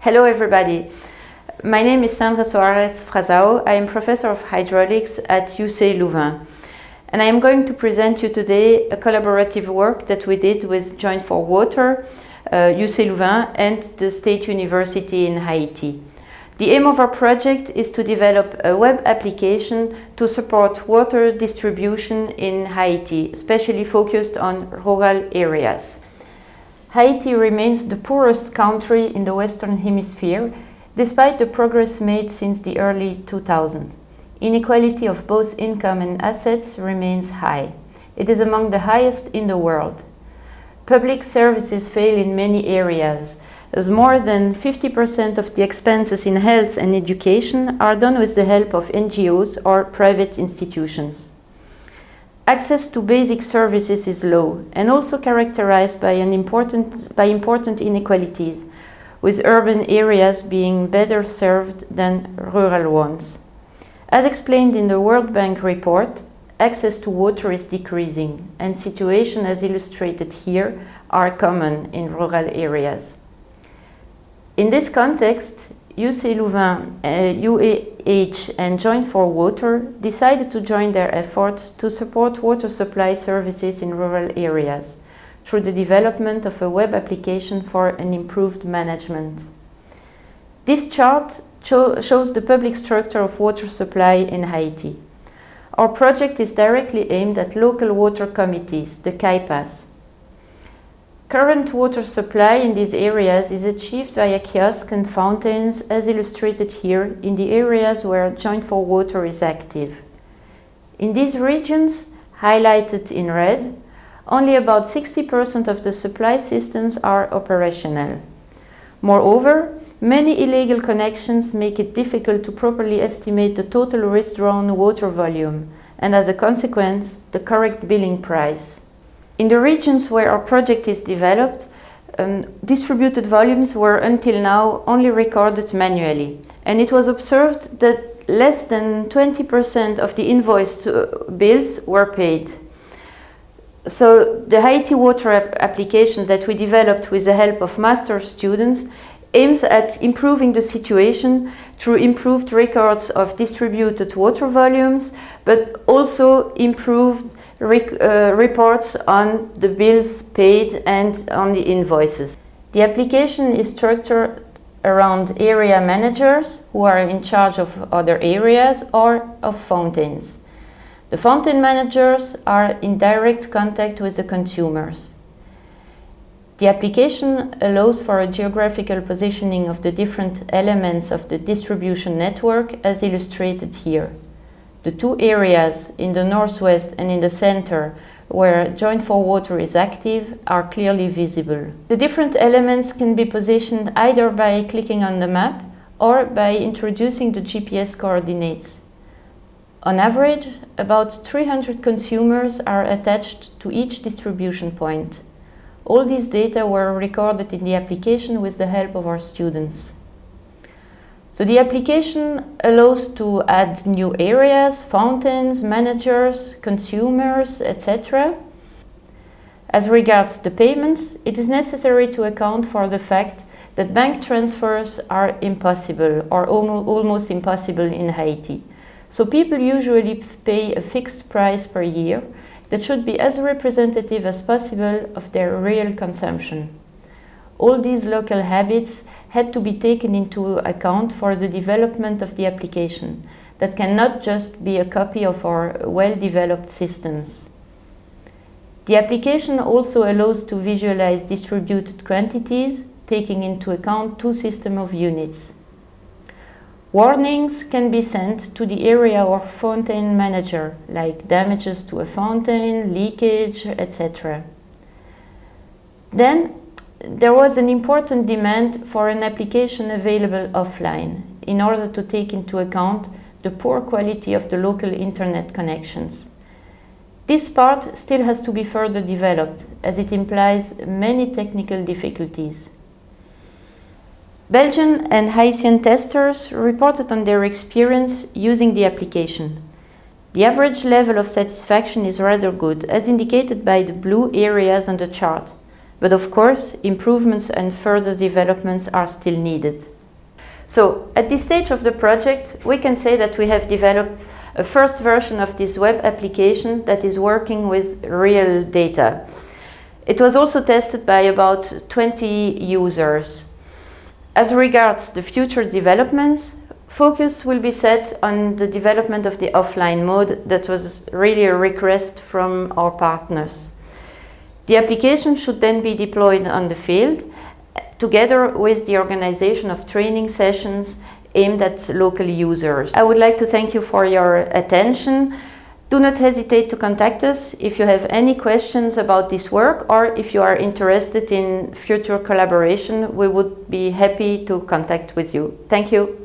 Hello everybody. My name is Sandra Soares Frazao. I am Professor of Hydraulics at UC Louvain. And I am going to present you today a collaborative work that we did with Join for Water, UC Louvain and the State University in Haiti. The aim of our project is to develop a web application to support water distribution in Haiti, especially focused on rural areas. Haiti remains the poorest country in the Western Hemisphere, despite the progress made since the early 2000s. Inequality of both income and assets remains high. It is among the highest in the world. Public services fail in many areas, as more than 50% of the expenses in health and education are done with the help of NGOs or private institutions. Access to basic services is low and also characterized by important inequalities, with urban areas being better served than rural ones. As explained in the World Bank report, access to water is decreasing, and situations as illustrated here are common in rural areas. In this context, UC Louvain, UAH and Join for Water decided to join their efforts to support water supply services in rural areas through the development of a web application for an improved management. This chart shows the public structure of water supply in Haiti. Our project is directly aimed at local water committees, the CAIPAs. Current water supply in these areas is achieved via kiosks and fountains, as illustrated here, in the areas where Join for Water is active. In these regions, highlighted in red, only about 60% of the supply systems are operational. Moreover, many illegal connections make it difficult to properly estimate the total withdrawn water volume and, as a consequence, the correct billing price. In the regions where our project is developed, distributed volumes were until now only recorded manually, and it was observed that less than 20% of the invoiced bills were paid. So the Haiti water application that we developed with the help of master's students aims at improving the situation through improved records of distributed water volumes, but also improved reports on the bills paid and on the invoices. The application is structured around area managers who are in charge of other areas or of fountains. The fountain managers are in direct contact with the consumers. The application allows for a geographical positioning of the different elements of the distribution network, as illustrated here. The two areas in the northwest and in the center where Join for Water is active are clearly visible. The different elements can be positioned either by clicking on the map or by introducing the GPS coordinates. On average, about 300 consumers are attached to each distribution point. All these data were recorded in the application with the help of our students. So the application allows to add new areas, fountains, managers, consumers, etc. As regards the payments, it is necessary to account for the fact that bank transfers are impossible or almost impossible in Haiti. So people usually pay a fixed price per year that should be as representative as possible of their real consumption. All these local habits had to be taken into account for the development of the application that cannot just be a copy of our well-developed systems. The application also allows to visualize distributed quantities, taking into account two systems of units. Warnings can be sent to the area or fountain manager, like damages to a fountain, leakage, etc. Then, there was an important demand for an application available offline in order to take into account the poor quality of the local internet connections. This part still has to be further developed, as it implies many technical difficulties. Belgian and Haitian testers reported on their experience using the application. The average level of satisfaction is rather good, as indicated by the blue areas on the chart. But of course, improvements and further developments are still needed. So at this stage of the project, we can say that we have developed a first version of this web application that is working with real data. It was also tested by about 20 users. As regards the future developments, focus will be set on the development of the offline mode that was really a request from our partners. The application should then be deployed on the field, together with the organization of training sessions aimed at local users. I would like to thank you for your attention. Do not hesitate to contact us if you have any questions about this work, or if you are interested in future collaboration. We would be happy to contact with you. Thank you.